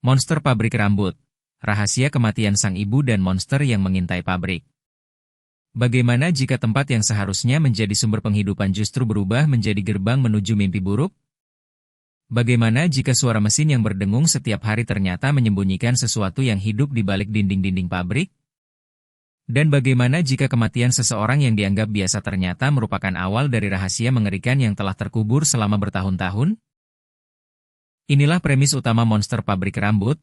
Monster pabrik rambut. Rahasia kematian sang ibu dan monster yang mengintai pabrik. Bagaimana jika tempat yang seharusnya menjadi sumber penghidupan justru berubah menjadi gerbang menuju mimpi buruk? Bagaimana jika suara mesin yang berdengung setiap hari ternyata menyembunyikan sesuatu yang hidup di balik dinding-dinding pabrik? Dan bagaimana jika kematian seseorang yang dianggap biasa ternyata merupakan awal dari rahasia mengerikan yang telah terkubur selama bertahun-tahun? Inilah premis utama Monster Pabrik Rambut,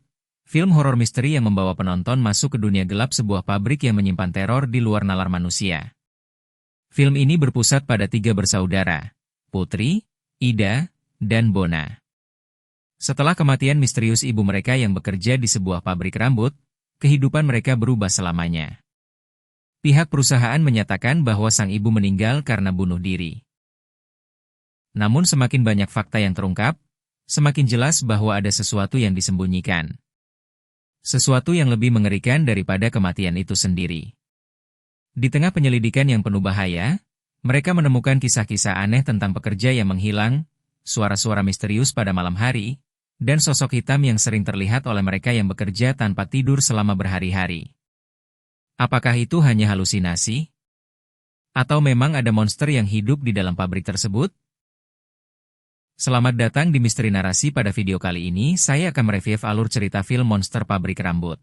film horor misteri yang membawa penonton masuk ke dunia gelap sebuah pabrik yang menyimpan teror di luar nalar manusia. Film ini berpusat pada 3 bersaudara, Putri, Ida, dan Bona. Setelah kematian misterius ibu mereka yang bekerja di sebuah pabrik rambut, kehidupan mereka berubah selamanya. Pihak perusahaan menyatakan bahwa sang ibu meninggal karena bunuh diri. Namun semakin banyak fakta yang terungkap, semakin jelas bahwa ada sesuatu yang disembunyikan. Sesuatu yang lebih mengerikan daripada kematian itu sendiri. Di tengah penyelidikan yang penuh bahaya, mereka menemukan kisah-kisah aneh tentang pekerja yang menghilang, suara-suara misterius pada malam hari, dan sosok hitam yang sering terlihat oleh mereka yang bekerja tanpa tidur selama berhari-hari. Apakah itu hanya halusinasi? Atau memang ada monster yang hidup di dalam pabrik tersebut? Selamat datang di Misteri Narasi. Pada video kali ini, saya akan mereview alur cerita film Monster Pabrik Rambut.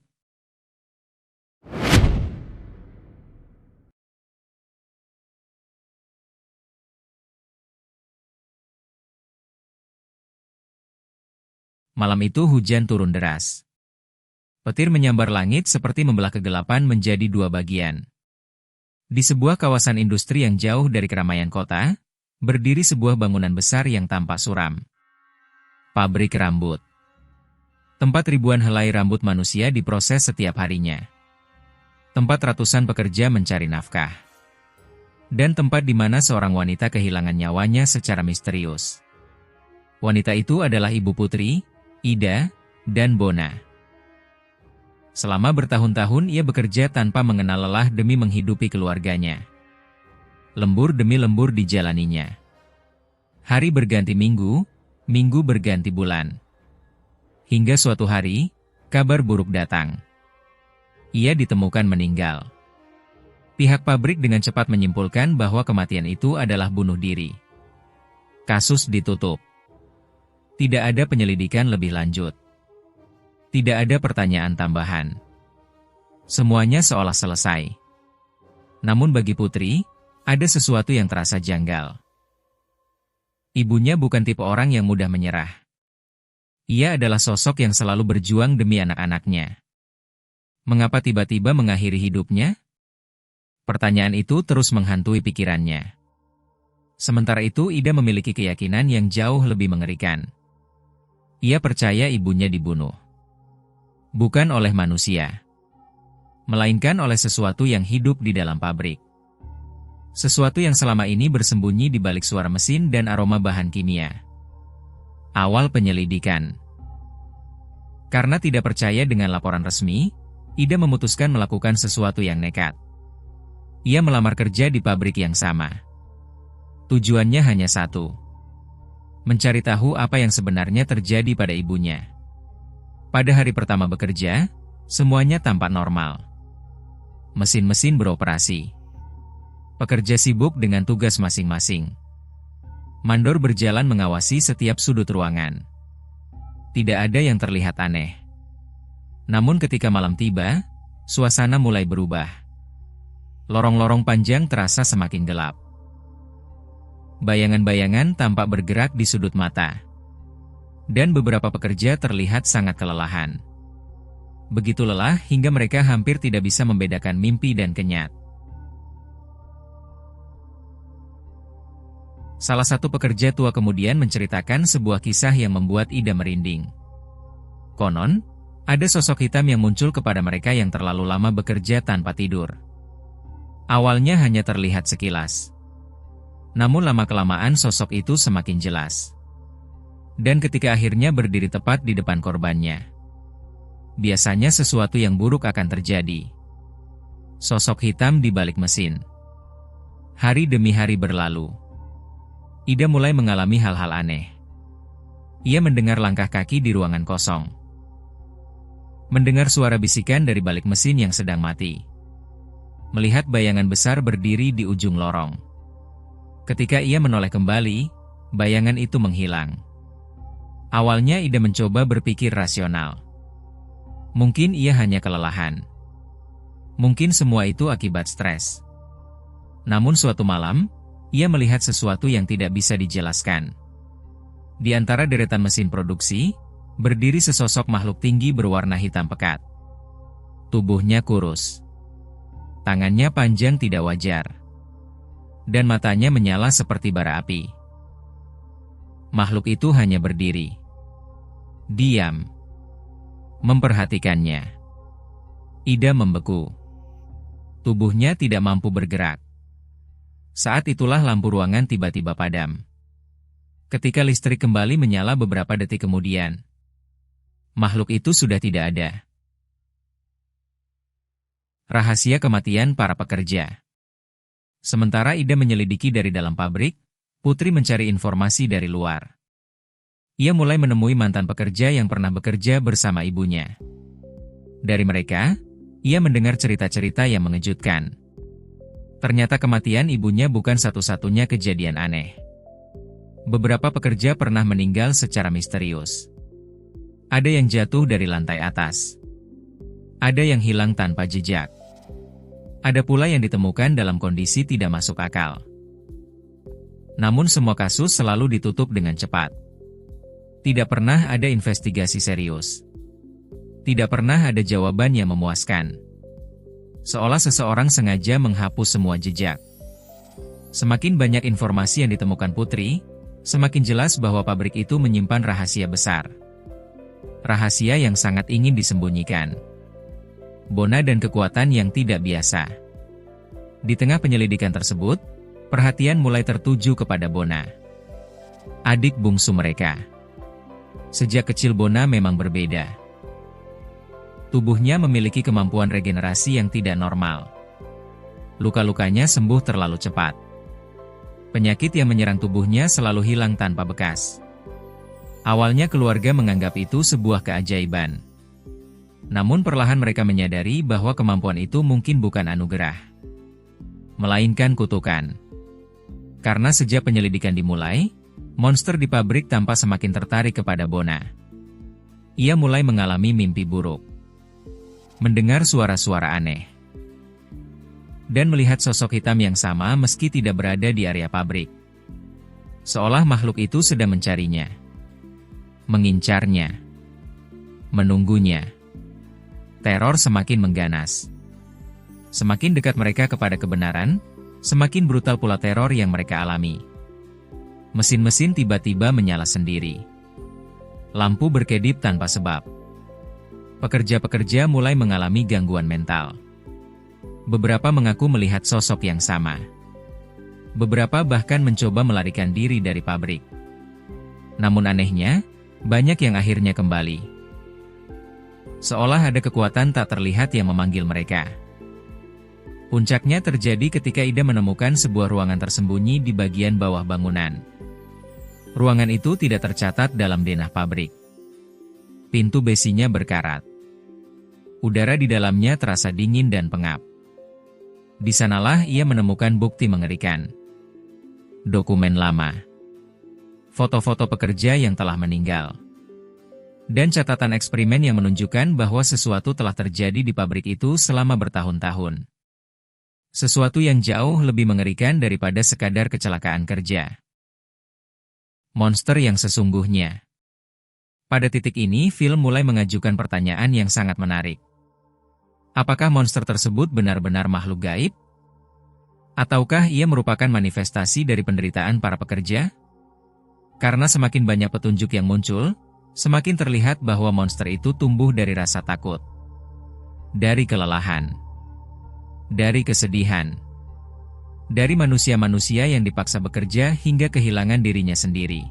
Malam itu hujan turun deras. Petir menyambar langit seperti membelah kegelapan menjadi 2 bagian. Di sebuah kawasan industri yang jauh dari keramaian kota, berdiri sebuah bangunan besar yang tampak suram. Pabrik rambut. Tempat ribuan helai rambut manusia diproses setiap harinya. Tempat ratusan pekerja mencari nafkah. Dan tempat di mana seorang wanita kehilangan nyawanya secara misterius. Wanita itu adalah ibu Putri, Ida, dan Bona. Selama bertahun-tahun ia bekerja tanpa mengenal lelah demi menghidupi keluarganya. Lembur demi lembur dijalaninya. Hari berganti minggu, minggu berganti bulan. Hingga suatu hari, kabar buruk datang. Ia ditemukan meninggal. Pihak pabrik dengan cepat menyimpulkan bahwa kematian itu adalah bunuh diri. Kasus ditutup. Tidak ada penyelidikan lebih lanjut. Tidak ada pertanyaan tambahan. Semuanya seolah selesai. Namun bagi Putri, ada sesuatu yang terasa janggal. Ibunya bukan tipe orang yang mudah menyerah. Ia adalah sosok yang selalu berjuang demi anak-anaknya. Mengapa tiba-tiba mengakhiri hidupnya? Pertanyaan itu terus menghantui pikirannya. Sementara itu Ida memiliki keyakinan yang jauh lebih mengerikan. Ia percaya ibunya dibunuh. Bukan oleh manusia, melainkan oleh sesuatu yang hidup di dalam pabrik. Sesuatu yang selama ini bersembunyi di balik suara mesin dan aroma bahan kimia. Awal penyelidikan. Karena tidak percaya dengan laporan resmi, Ida memutuskan melakukan sesuatu yang nekat. Ia melamar kerja di pabrik yang sama. Tujuannya hanya satu. Mencari tahu apa yang sebenarnya terjadi pada ibunya. Pada hari pertama bekerja, semuanya tampak normal. Mesin-mesin beroperasi. Pekerja sibuk dengan tugas masing-masing. Mandor berjalan mengawasi setiap sudut ruangan. Tidak ada yang terlihat aneh. Namun ketika malam tiba, suasana mulai berubah. Lorong-lorong panjang terasa semakin gelap. Bayangan-bayangan tampak bergerak di sudut mata. Dan beberapa pekerja terlihat sangat kelelahan. Begitu lelah hingga mereka hampir tidak bisa membedakan mimpi dan kenyat. Salah satu pekerja tua kemudian menceritakan sebuah kisah yang membuat Ida merinding. Konon, ada sosok hitam yang muncul kepada mereka yang terlalu lama bekerja tanpa tidur. Awalnya hanya terlihat sekilas. Namun lama-kelamaan sosok itu semakin jelas. Dan ketika akhirnya berdiri tepat di depan korbannya, biasanya sesuatu yang buruk akan terjadi. Sosok hitam di balik mesin. Hari demi hari berlalu. Ida mulai mengalami hal-hal aneh. Ia mendengar langkah kaki di ruangan kosong. Mendengar suara bisikan dari balik mesin yang sedang mati. Melihat bayangan besar berdiri di ujung lorong. Ketika ia menoleh kembali, bayangan itu menghilang. Awalnya Ida mencoba berpikir rasional. Mungkin ia hanya kelelahan. Mungkin semua itu akibat stres. Namun suatu malam, ia melihat sesuatu yang tidak bisa dijelaskan. Di antara deretan mesin produksi, berdiri sesosok makhluk tinggi berwarna hitam pekat. Tubuhnya kurus. Tangannya panjang tidak wajar. Dan matanya menyala seperti bara api. Makhluk itu hanya berdiri. Diam. Memperhatikannya. Ida membeku. Tubuhnya tidak mampu bergerak. Saat itulah lampu ruangan tiba-tiba padam. Ketika listrik kembali menyala beberapa detik kemudian, makhluk itu sudah tidak ada. Rahasia kematian para pekerja. Sementara Ida menyelidiki dari dalam pabrik, Putri mencari informasi dari luar. Ia mulai menemui mantan pekerja yang pernah bekerja bersama ibunya. Dari mereka, ia mendengar cerita-cerita yang mengejutkan. Ternyata kematian ibunya bukan satu-satunya kejadian aneh. Beberapa pekerja pernah meninggal secara misterius. Ada yang jatuh dari lantai atas. Ada yang hilang tanpa jejak. Ada pula yang ditemukan dalam kondisi tidak masuk akal. Namun semua kasus selalu ditutup dengan cepat. Tidak pernah ada investigasi serius. Tidak pernah ada jawaban yang memuaskan. Seolah seseorang sengaja menghapus semua jejak. Semakin banyak informasi yang ditemukan Putri, semakin jelas bahwa pabrik itu menyimpan rahasia besar. Rahasia yang sangat ingin disembunyikan. Bona dan kekuatan yang tidak biasa. Di tengah penyelidikan tersebut, perhatian mulai tertuju kepada Bona. Adik bungsu mereka. Sejak kecil Bona memang berbeda. Tubuhnya memiliki kemampuan regenerasi yang tidak normal. Luka-lukanya sembuh terlalu cepat. Penyakit yang menyerang tubuhnya selalu hilang tanpa bekas. Awalnya keluarga menganggap itu sebuah keajaiban. Namun perlahan mereka menyadari bahwa kemampuan itu mungkin bukan anugerah, melainkan kutukan. Karena sejak penyelidikan dimulai, monster di pabrik tampak semakin tertarik kepada Bona. Ia mulai mengalami mimpi buruk. Mendengar suara-suara aneh. Dan melihat sosok hitam yang sama meski tidak berada di area pabrik. Seolah makhluk itu sedang mencarinya. Mengincarnya. Menunggunya. Teror semakin mengganas. Semakin dekat mereka kepada kebenaran, semakin brutal pula teror yang mereka alami. Mesin-mesin tiba-tiba menyala sendiri. Lampu berkedip tanpa sebab. Pekerja-pekerja mulai mengalami gangguan mental. Beberapa mengaku melihat sosok yang sama. Beberapa bahkan mencoba melarikan diri dari pabrik. Namun anehnya, banyak yang akhirnya kembali. Seolah ada kekuatan tak terlihat yang memanggil mereka. Puncaknya terjadi ketika Ida menemukan sebuah ruangan tersembunyi di bagian bawah bangunan. Ruangan itu tidak tercatat dalam denah pabrik. Pintu besinya berkarat. Udara di dalamnya terasa dingin dan pengap. Di sanalah ia menemukan bukti mengerikan. Dokumen lama. Foto-foto pekerja yang telah meninggal. Dan catatan eksperimen yang menunjukkan bahwa sesuatu telah terjadi di pabrik itu selama bertahun-tahun. Sesuatu yang jauh lebih mengerikan daripada sekadar kecelakaan kerja. Monster yang sesungguhnya. Pada titik ini, film mulai mengajukan pertanyaan yang sangat menarik. Apakah monster tersebut benar-benar makhluk gaib? Ataukah ia merupakan manifestasi dari penderitaan para pekerja? Karena semakin banyak petunjuk yang muncul, semakin terlihat bahwa monster itu tumbuh dari rasa takut. Dari kelelahan. Dari kesedihan. Dari manusia-manusia yang dipaksa bekerja hingga kehilangan dirinya sendiri.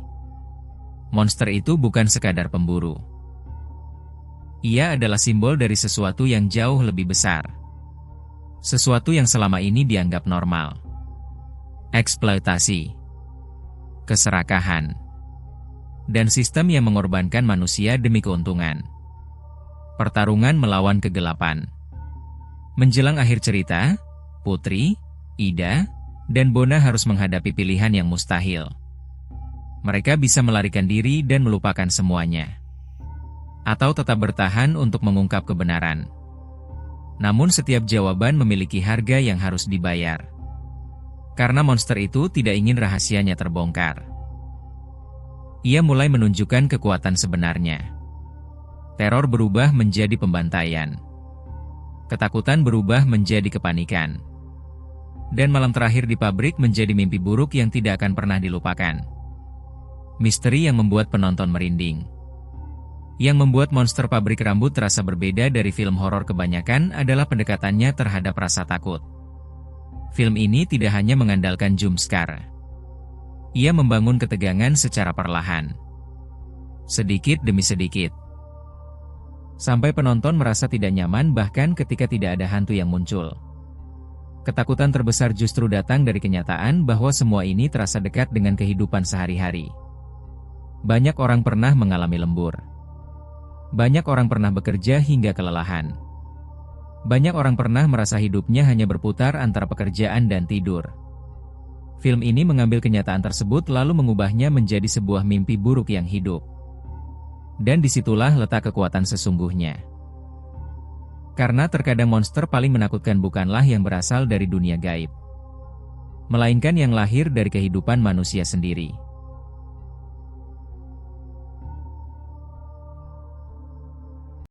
Monster itu bukan sekadar pemburu. Ia adalah simbol dari sesuatu yang jauh lebih besar. Sesuatu yang selama ini dianggap normal. Eksploitasi. Keserakahan. Dan sistem yang mengorbankan manusia demi keuntungan. Pertarungan melawan kegelapan. Menjelang akhir cerita, Putri, Ida, dan Bona harus menghadapi pilihan yang mustahil. Mereka bisa melarikan diri dan melupakan semuanya, atau tetap bertahan untuk mengungkap kebenaran. Namun setiap jawaban memiliki harga yang harus dibayar. Karena monster itu tidak ingin rahasianya terbongkar. Ia mulai menunjukkan kekuatan sebenarnya. Teror berubah menjadi pembantaian. Ketakutan berubah menjadi kepanikan. Dan malam terakhir di pabrik menjadi mimpi buruk yang tidak akan pernah dilupakan. Misteri yang membuat penonton merinding. Yang membuat monster pabrik rambut terasa berbeda dari film horor kebanyakan adalah pendekatannya terhadap rasa takut. Film ini tidak hanya mengandalkan jump scare. Ia membangun ketegangan secara perlahan. Sedikit demi sedikit. Sampai penonton merasa tidak nyaman bahkan ketika tidak ada hantu yang muncul. Ketakutan terbesar justru datang dari kenyataan bahwa semua ini terasa dekat dengan kehidupan sehari-hari. Banyak orang pernah mengalami lembur. Banyak orang pernah bekerja hingga kelelahan. Banyak orang pernah merasa hidupnya hanya berputar antara pekerjaan dan tidur. Film ini mengambil kenyataan tersebut lalu mengubahnya menjadi sebuah mimpi buruk yang hidup. Dan disitulah letak kekuatan sesungguhnya. Karena terkadang monster paling menakutkan bukanlah yang berasal dari dunia gaib, melainkan yang lahir dari kehidupan manusia sendiri.